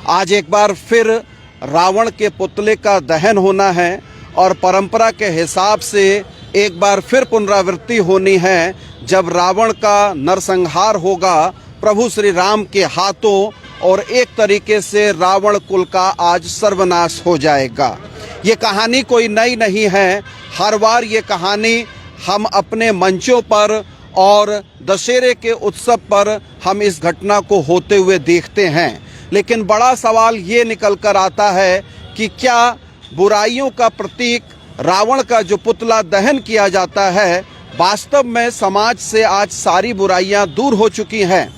आज एक बार फिर रावण के पुतले का दहन होना है और परंपरा के हिसाब से एक बार फिर पुनरावृत्ति होनी है जब रावण का नरसंहार होगा प्रभु श्री राम के हाथों और एक तरीके से रावण कुल का आज सर्वनाश हो जाएगा। ये कहानी कोई नई नहीं है। हर बार ये कहानी हम अपने मंचों पर और दशहरे के उत्सव पर हम इस घटना को होते हुए देखते हैं, लेकिन बड़ा सवाल ये निकल कर आता है कि क्या बुराइयों का प्रतीक रावण का जो पुतला दहन किया जाता है, वास्तव में समाज से आज सारी बुराइयां दूर हो चुकी हैं,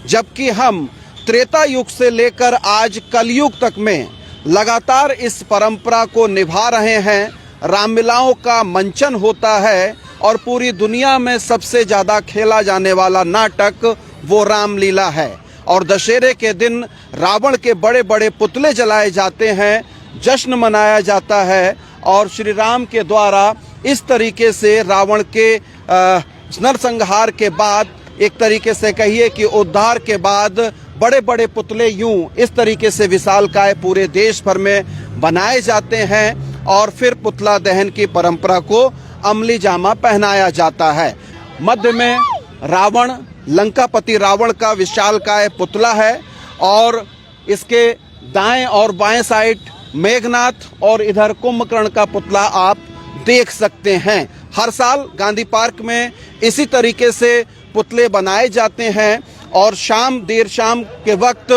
जबकि हम त्रेता युग से लेकर आज कलयुग तक में लगातार इस परंपरा को निभा रहे हैं। रामलीलाओं का मंचन होता है और पूरी दुनिया में सबसे ज़्यादा खेला जाने वाला नाटक वो रामलीला है। और दशहरे के दिन रावण के बड़े बड़े पुतले जलाए जाते हैं, जश्न मनाया जाता है और श्री राम के द्वारा इस तरीके से रावण के नरसंहार के बाद, एक तरीके से कहिए कि उद्धार के बाद बड़े बड़े पुतले यूं इस तरीके से विशालकाय पूरे देश भर में बनाए जाते हैं और फिर पुतला दहन की परंपरा को अमली जामा पहनाया जाता है। मध्य में रावण, लंकापति रावण का विशालकाय पुतला है और इसके दाएं और बाएं साइड मेघनाथ और इधर कुंभकर्ण का पुतला आप देख सकते हैं। हर साल गांधी पार्क में इसी तरीके से पुतले बनाए जाते हैं और देर शाम के वक्त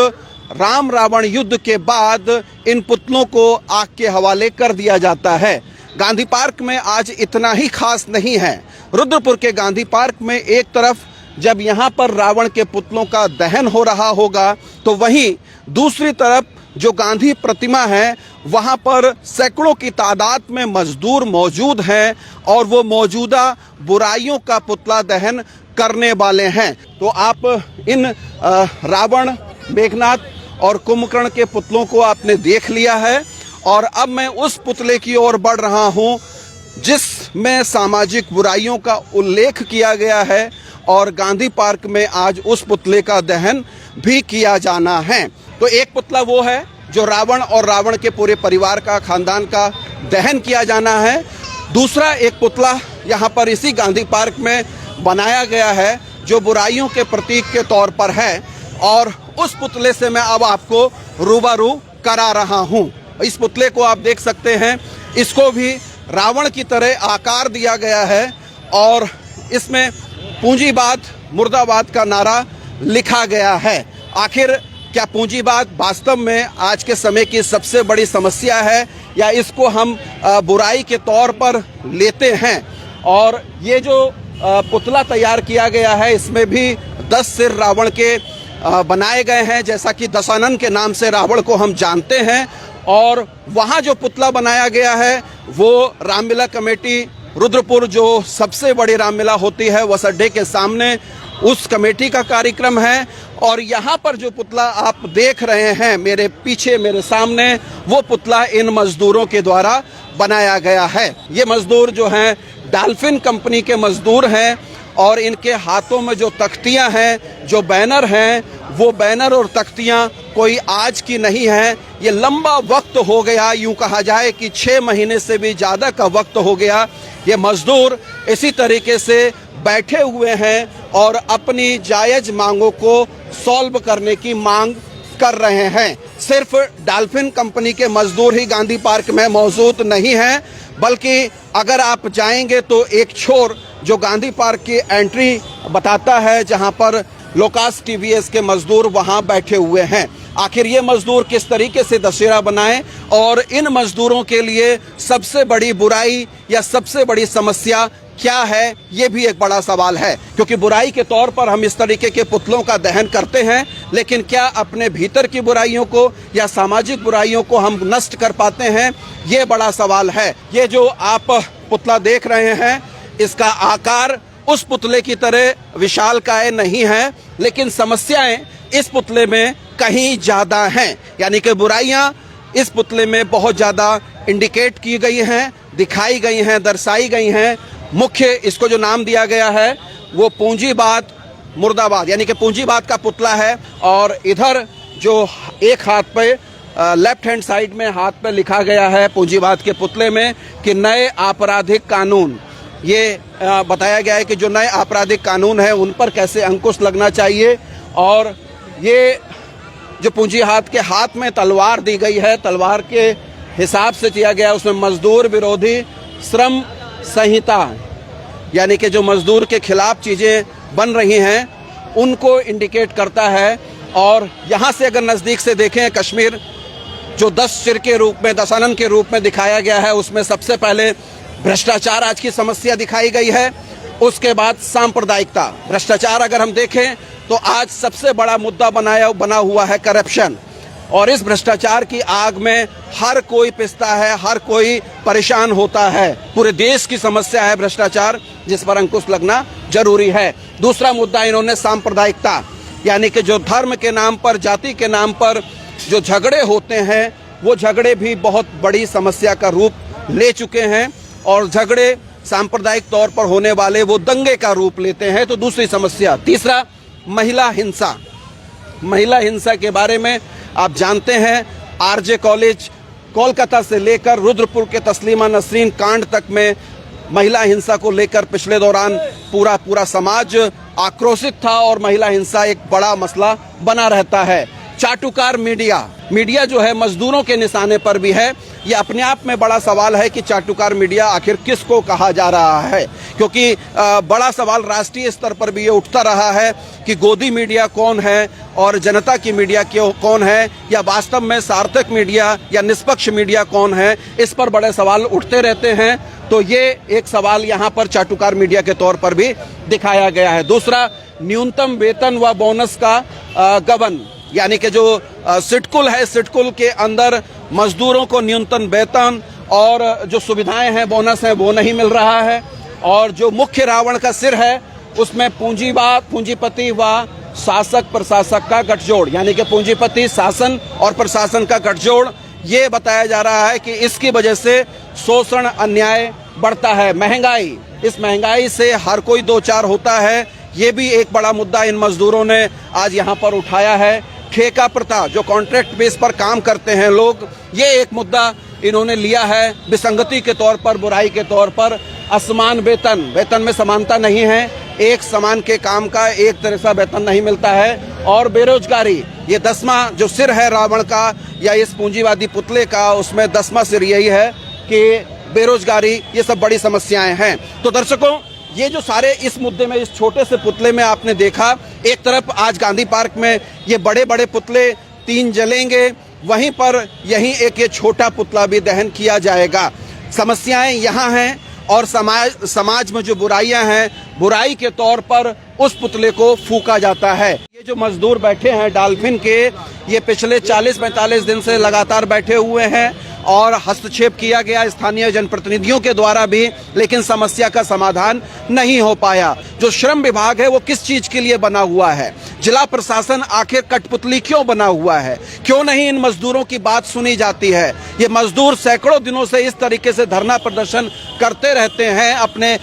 राम रावण युद्ध के बाद इन पुतलों को आग के हवाले कर दिया जाता है। गांधी पार्क में आज इतना ही खास नहीं है। रुद्रपुर के गांधी पार्क में एक तरफ जब यहाँ पर रावण के पुतलों का दहन हो रहा होगा, तो वहीं दूसरी तरफ जो गांधी प्रतिमा है वहाँ पर सैकड़ों की तादाद में मजदूर मौजूद हैं और वो मौजूदा बुराइयों का पुतला दहन करने वाले हैं। तो आप इन रावण, मेघनाथ और कुंभकर्ण के पुतलों को आपने देख लिया है और अब मैं उस पुतले की ओर बढ़ रहा हूं जिसमें सामाजिक बुराइयों का उल्लेख किया गया है और गांधी पार्क में आज उस पुतले का दहन भी किया जाना है। तो एक पुतला वो है जो रावण और रावण के पूरे परिवार का, खानदान का दहन किया जाना है। दूसरा एक पुतला यहाँ पर इसी गांधी पार्क में बनाया गया है जो बुराइयों के प्रतीक के तौर पर है और उस पुतले से मैं अब आपको रूबरू करा रहा हूँ। इस पुतले को आप देख सकते हैं, इसको भी रावण की तरह आकार दिया गया है और इसमें पूंजीवाद मुर्दाबाद का नारा लिखा गया है। आखिर क्या पूंजीवाद वास्तव में आज के समय की सबसे बड़ी समस्या है या इसको हम बुराई के तौर पर लेते हैं? और ये जो पुतला तैयार किया गया है इसमें भी 10 सिर रावण के बनाए गए हैं, जैसा कि दशानन के नाम से रावण को हम जानते हैं। और वहाँ जो पुतला बनाया गया है वो रामलीला कमेटी रुद्रपुर, जो सबसे बड़ी रामलीला होती है बस अड्डे के सामने, उस कमेटी का कार्यक्रम है। और यहाँ पर जो पुतला आप देख रहे हैं मेरे पीछे, मेरे सामने, वो पुतला इन मजदूरों के द्वारा बनाया गया है। ये मजदूर जो हैं डॉल्फिन कंपनी के मजदूर हैं और इनके हाथों में जो तख्तियां हैं, जो बैनर हैं, वो बैनर और तख्तियां कोई आज की नहीं है। ये लंबा वक्त हो गया, यूं कहा जाए कि 6 महीने से भी ज़्यादा का वक्त हो गया। ये मजदूर इसी तरीके से बैठे हुए हैं और अपनी जायज़ मांगों को सॉल्व करने की मांग कर रहे हैं। सिर्फ डॉल्फिन कंपनी के मजदूर ही गांधी पार्क में मौजूद नहीं हैं, बल्कि अगर आप जाएंगे तो एक छोर जो गांधी पार्क की एंट्री बताता है, जहां पर लोकास टीवीएस के मजदूर वहां बैठे हुए हैं। आखिर ये मजदूर किस तरीके से दशहरा बनाएं और इन मजदूरों के लिए सबसे बड़ी बुराई या सबसे बड़ी समस्या क्या है, ये भी एक बड़ा सवाल है। क्योंकि बुराई के तौर पर हम इस तरीके के पुतलों का दहन करते हैं, लेकिन क्या अपने भीतर की बुराइयों को या सामाजिक बुराइयों को हम नष्ट कर पाते हैं, ये बड़ा सवाल है। ये जो आप पुतला देख रहे हैं, इसका आकार उस पुतले की तरह विशालकाय नहीं है, लेकिन समस्याएं इस पुतले में कहीं ज़्यादा हैं। यानी कि बुराइयां इस पुतले में बहुत ज़्यादा इंडिकेट की गई हैं, दिखाई गई हैं, दर्शाई गई हैं। मुख्य इसको जो नाम दिया गया है वो पूंजीवाद मुर्दाबाद, यानी कि पूंजीवाद का पुतला है। और इधर जो एक हाथ पे लेफ्ट हैंड साइड में हाथ पे लिखा गया है पूंजीवाद के पुतले में कि नए आपराधिक कानून। ये बताया गया है कि जो नए आपराधिक कानून है उन पर कैसे अंकुश लगना चाहिए। और ये जो पूंजीवाद के हाथ में तलवार दी गई है, तलवार के हिसाब से दिया गया, उसमें मजदूर विरोधी श्रम संहिता, यानी कि जो मजदूर के खिलाफ चीज़ें बन रही हैं उनको इंडिकेट करता है। और यहाँ से अगर नज़दीक से देखें, कश्मीर जो 10 सिर के रूप में, 10 अनन के रूप में दिखाया गया है, उसमें सबसे पहले भ्रष्टाचार आज की समस्या दिखाई गई है। उसके बाद सांप्रदायिकता। भ्रष्टाचार अगर हम देखें तो आज सबसे बड़ा मुद्दा बना हुआ है करप्शन। और इस भ्रष्टाचार की आग में हर कोई पिसता है, हर कोई परेशान होता है। पूरे देश की समस्या है भ्रष्टाचार, जिस पर अंकुश लगना जरूरी है। दूसरा मुद्दा इन्होंने सांप्रदायिकता, यानी कि जो धर्म के नाम पर, जाति के नाम पर जो झगड़े होते हैं, वो झगड़े भी बहुत बड़ी समस्या का रूप ले चुके हैं। और झगड़े सांप्रदायिक तौर पर होने वाले वो दंगे का रूप लेते हैं। तो दूसरी समस्या। तीसरा, महिला हिंसा। महिला हिंसा के बारे में आप जानते हैं, आरजे कॉलेज कोलकाता से लेकर रुद्रपुर के तस्लीमा नसरीन कांड तक में महिला हिंसा को लेकर पिछले दौरान पूरा समाज आक्रोशित था और महिला हिंसा एक बड़ा मसला बना रहता है। चाटुकार मीडिया जो है मजदूरों के निशाने पर भी है। ये अपने आप में बड़ा सवाल है कि चाटुकार मीडिया आखिर किसको कहा जा रहा है, क्योंकि बड़ा सवाल राष्ट्रीय स्तर पर भी ये उठता रहा है कि गोदी मीडिया कौन है और जनता की मीडिया कौन है, या वास्तव में सार्थक मीडिया या निष्पक्ष मीडिया कौन है। इस पर बड़े सवाल उठते रहते हैं। तो ये एक सवाल यहाँ पर चाटुकार मीडिया के तौर पर भी दिखाया गया है। दूसरा, न्यूनतम वेतन व बोनस का गबन, यानी कि जो सिटकुल है, सिटकुल के अंदर मजदूरों को न्यूनतम वेतन और जो सुविधाएं हैं, बोनस है, वो नहीं मिल रहा है। और जो मुख्य रावण का सिर है उसमें पूंजीपति व शासक प्रशासक का गठजोड़, यानी कि पूंजीपति, शासन और प्रशासन का गठजोड़, ये बताया जा रहा है कि इसकी वजह से शोषण, अन्याय बढ़ता है। महंगाई, इस महंगाई से हर कोई दो चार होता है। ये भी एक बड़ा मुद्दा इन मजदूरों ने आज यहाँ पर उठाया है। ठेका प्रथा, जो कॉन्ट्रैक्ट बेस पर काम करते हैं लोग, ये एक मुद्दा इन्होंने लिया है विसंगति के तौर पर, बुराई के तौर पर। असमान वेतन में समानता नहीं है, एक समान के काम का एक तरह सा वेतन नहीं मिलता है। और बेरोजगारी, ये 10वां जो सिर है रावण का या इस पूंजीवादी पुतले का, उसमें 10वां सिर यही है कि बेरोजगारी, ये सब बड़ी समस्याएं हैं। तो दर्शकों, ये जो सारे इस मुद्दे में, इस छोटे से पुतले में आपने देखा, एक तरफ आज गांधी पार्क में ये बड़े बड़े पुतले 3 जलेंगे, वहीं पर यहीं एक ये छोटा पुतला भी दहन किया जाएगा। समस्याएं यहाँ हैं और समाज में जो बुराइयां हैं, बुराई के तौर पर उस पुतले को फूका जाता है। ये जो मजदूर बैठे हैं डॉल्फिन के, ये पिछले 40-45 दिन से लगातार बैठे हुए हैं और हस्तक्षेप किया गया स्थानीय जनप्रतिनिधियों के द्वारा भी, लेकिन समस्या का समाधान नहीं हो पाया। जो श्रम विभाग है वो किस चीज के लिए बना हुआ है, जिला प्रशासन आखिर कठपुतली क्यों बना हुआ है, क्यों नहीं इन मजदूरों की बात सुनी जाती है। ये मजदूर सैकड़ों दिनों से इस तरीके से धरना प्रदर्शन करते रहते हैं, अपने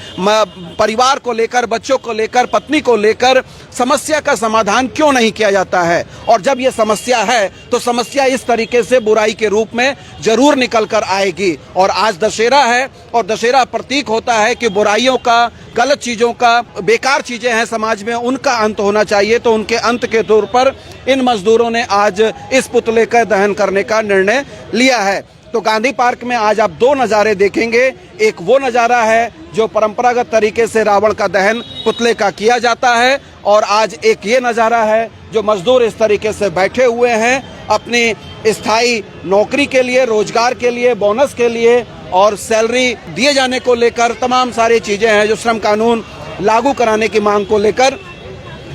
परिवार को लेकर, बच्चों को लेकर, पत्नी को लेकर। समस्या का समाधान क्यों नहीं किया जाता है? और जब ये समस्या है तो समस्या इस तरीके से बुराई के रूप में जरूर निकल कर आएगी। और आज दशहरा है और दशहरा प्रतीक होता है कि बुराइयों का, गलत चीजों का, बेकार चीजें हैं समाज में, उनका अंत होना चाहिए। तो उनके अंत के तौर पर इन मजदूरों ने आज इस पुतले का दहन करने का निर्णय लिया है। तो गांधी पार्क में आज आप 2 नज़ारे देखेंगे। एक वो नज़ारा है जो परंपरागत तरीके से रावण का दहन पुतले का किया जाता है, और आज एक ये नज़ारा है जो मजदूर इस तरीके से बैठे हुए हैं अपनी स्थायी नौकरी के लिए, रोजगार के लिए, बोनस के लिए और सैलरी दिए जाने को लेकर। तमाम सारी चीज़ें हैं जो श्रम कानून लागू कराने की मांग को लेकर,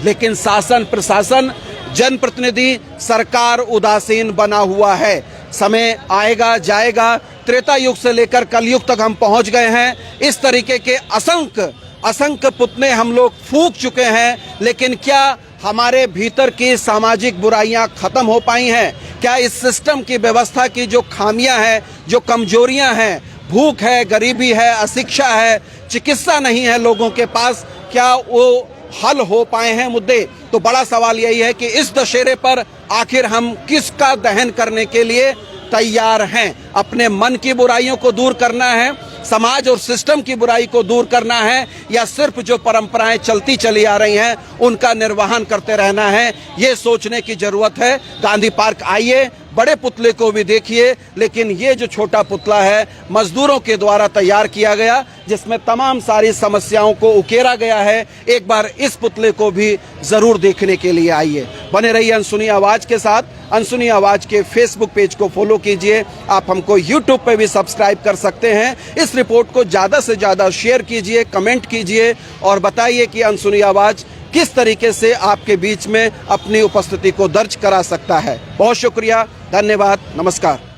लेकिन शासन, प्रशासन, जनप्रतिनिधि, सरकार उदासीन बना हुआ है। समय आएगा जाएगा, त्रेता युग से लेकर कलयुग तक हम पहुंच गए हैं। इस तरीके के असंख्य पुतले हम लोग फूंक चुके हैं, लेकिन क्या हमारे भीतर की सामाजिक बुराइयां खत्म हो पाई हैं? क्या इस सिस्टम की व्यवस्था की जो खामियां हैं, जो कमजोरियां हैं, भूख है, गरीबी है, अशिक्षा है, चिकित्सा नहीं है लोगों के पास, क्या वो हल हो पाए हैं मुद्दे। तो बड़ा सवाल यही है कि इस दशहरे पर आखिर हम किसका दहन करने के लिए तैयार हैं? अपने मन की बुराइयों को दूर करना है, समाज और सिस्टम की बुराई को दूर करना है, या सिर्फ जो परंपराएं चलती चली आ रही हैं उनका निर्वहन करते रहना है? ये सोचने की जरूरत है। गांधी पार्क आइए, बड़े पुतले को भी देखिए, लेकिन ये जो छोटा पुतला है मजदूरों के द्वारा तैयार किया गया, जिसमें तमाम सारी समस्याओं को उकेरा गया है, एक बार इस पुतले को भी जरूर देखने के लिए आइए। बने रहिए अनसुनी आवाज के साथ। अनसुनी आवाज के फेसबुक पेज को फॉलो कीजिए। आप हमको यूट्यूब पे भी सब्सक्राइब कर सकते हैं। इस रिपोर्ट को ज्यादा से ज्यादा शेयर कीजिए, कमेंट कीजिए और बताइए कि अनसुनी आवाज किस तरीके से आपके बीच में अपनी उपस्थिति को दर्ज करा सकता है। बहुत शुक्रिया, धन्यवाद, नमस्कार।